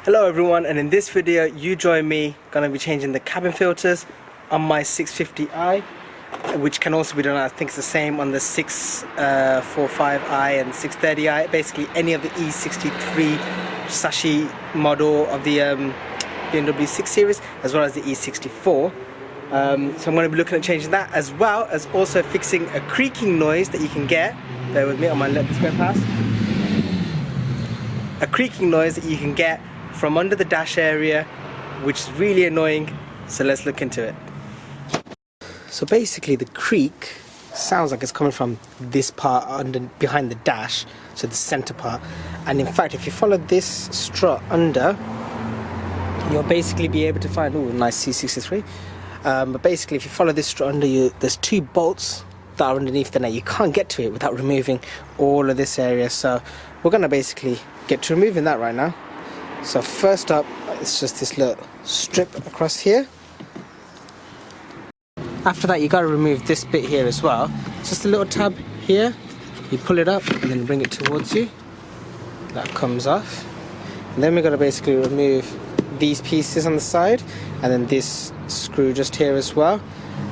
Hello everyone, and in this video you join me gonna be changing the cabin filters on my 650i, which can also be done, I think it's the same on the 645i and 630i, basically any of the E63 sashi model of the BMW 6 Series as well as the E64. So I'm going to be looking at changing that, as well as also fixing a creaking noise that you can get. Bear with me, I might let this go past. A creaking noise that you can get from under the dash area, which is really annoying, so let's look into it. So basically the creak sounds like it's coming from this part behind the dash, so the center part, and in fact if you follow this strut under, you'll basically be able to find, oh, nice E63, but basically if you follow this strut under you, there's two bolts that are underneath the net. You can't get to it without removing all of this area, so we're going to basically get to removing that right now. So first up, it's just this little strip across here. After that, you got to remove this bit here as well. It's just a little tab here. You pull it up and then bring it towards you. That comes off. And then we're going to basically remove these pieces on the side, and then this screw just here as well,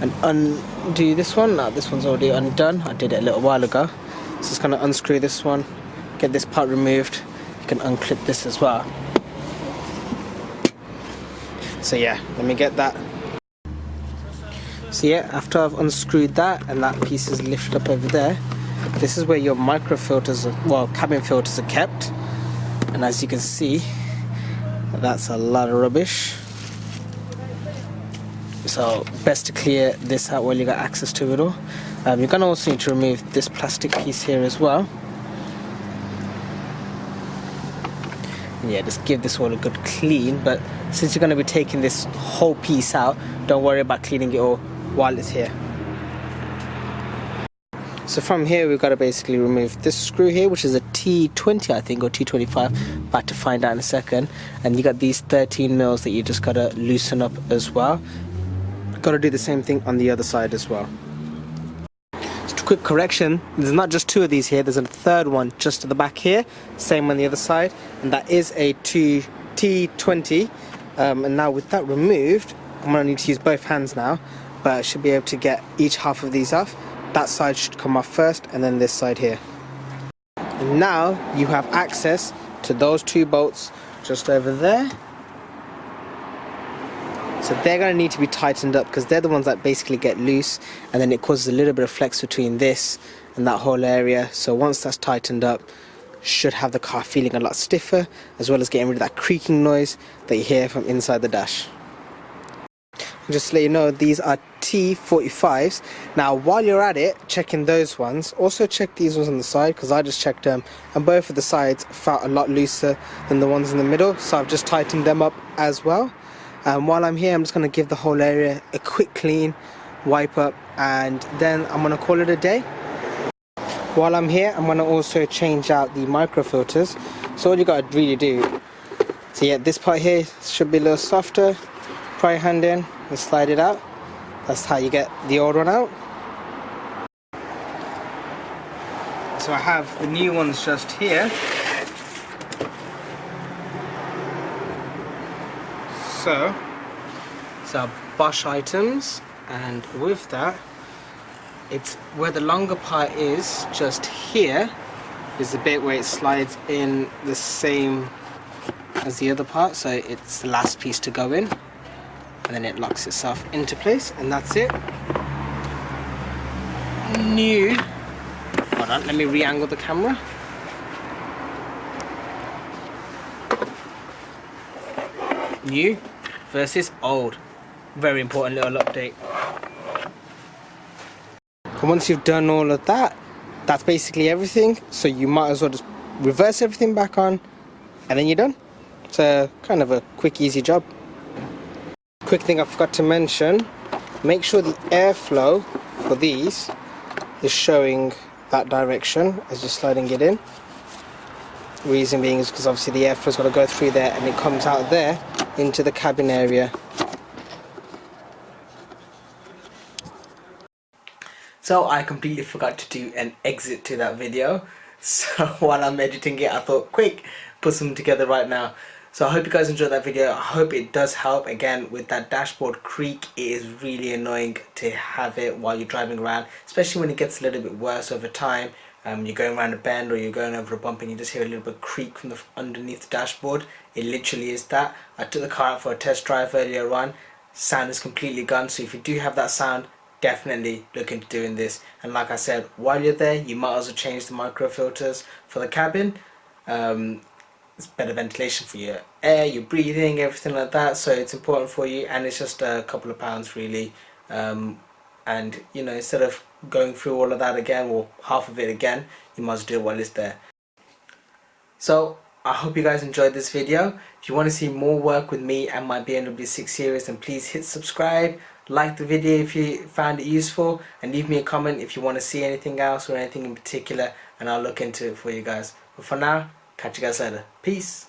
and undo this one. Now this one's already undone. I did it a little while ago. So just going to unscrew this one, get this part removed. You can unclip this as well. So yeah, let me get that. So yeah, after I've unscrewed that and that piece is lifted up over there, this is where your micro filters, cabin filters are kept. And as you can see, that's a lot of rubbish. So best to clear this out while you got access to it all. You're gonna also need to remove this plastic piece here as well. Yeah, just give this all a good clean, but since you're going to be taking this whole piece out, don't worry about cleaning it all while it's here. So from here we've got to basically remove this screw here, which is a T20 I think, or T25, about to find out in a second, and you got these 13 mils that you just got to loosen up as well. Got to do the same thing on the other side as well. Quick correction, there's not just two of these here, there's a third one just at the back here, same on the other side, and that is a T20. And now with that removed, I'm going to need to use both hands now, but I should be able to get each half of these off. That side should come off first, and then this side here. And now you have access to those two bolts just over there. So they're going to need to be tightened up because they're the ones that basically get loose, and then it causes a little bit of flex between this and that whole area. So once that's tightened up, should have the car feeling a lot stiffer, as well as getting rid of that creaking noise that you hear from inside the dash. And just to let you know, these are T45s. Now while you're at it checking those ones, also check these ones on the side, because I just checked them and both of the sides felt a lot looser than the ones in the middle, so I've just tightened them up as well. While I'm here, I'm just going to give the whole area a quick clean, wipe up, and then I'm going to call it a day. While I'm here, I'm going to also change out the micro filters. So all you got to really do, so yeah, this part here should be a little softer. Pry your hand in and slide it out. That's how you get the old one out. So I have the new ones just here. So Bosch items, and with that, it's where the longer part is, just here is the bit where it slides in the same as the other part, so it's the last piece to go in, and then it locks itself into place, and that's it. New, hold on, let me re-angle the camera. New versus old. Very important little update. And once you've done all of that, that's basically everything. So you might as well just reverse everything back on, and then you're done. It's kind of a quick, easy job. Quick thing I forgot to mention, make sure the airflow for these is showing that direction as you're sliding it in. Reason being is because obviously the airflow's got to go through there, and it comes out there into the cabin area. So I completely forgot to do an exit to that video, so while I'm editing it I thought quick, put some together right now. So I hope you guys enjoyed that video. I hope it does help. Again, with that dashboard creak, it is really annoying to have it while you're driving around, especially when it gets a little bit worse over time. You're going around a bend or you're going over a bump and you just hear a little bit of creak from underneath the dashboard. It literally is that. I took the car out for a test drive earlier on. Sound is completely gone, so if you do have that sound, definitely look into doing this. And like I said, while you're there, you might also change the micro filters for the cabin. It's better ventilation for your air, your breathing, everything like that, so it's important for you, and it's just a couple of pounds really. And you know, instead of going through all of that again, or half of it again, you must do it while it's there. So I hope you guys enjoyed this video. If you want to see more work with me and my BMW 6 Series, then please hit subscribe, like the video if you found it useful, and leave me a comment if you want to see anything else or anything in particular, and I'll look into it for you guys. But for now, catch you guys later. Peace.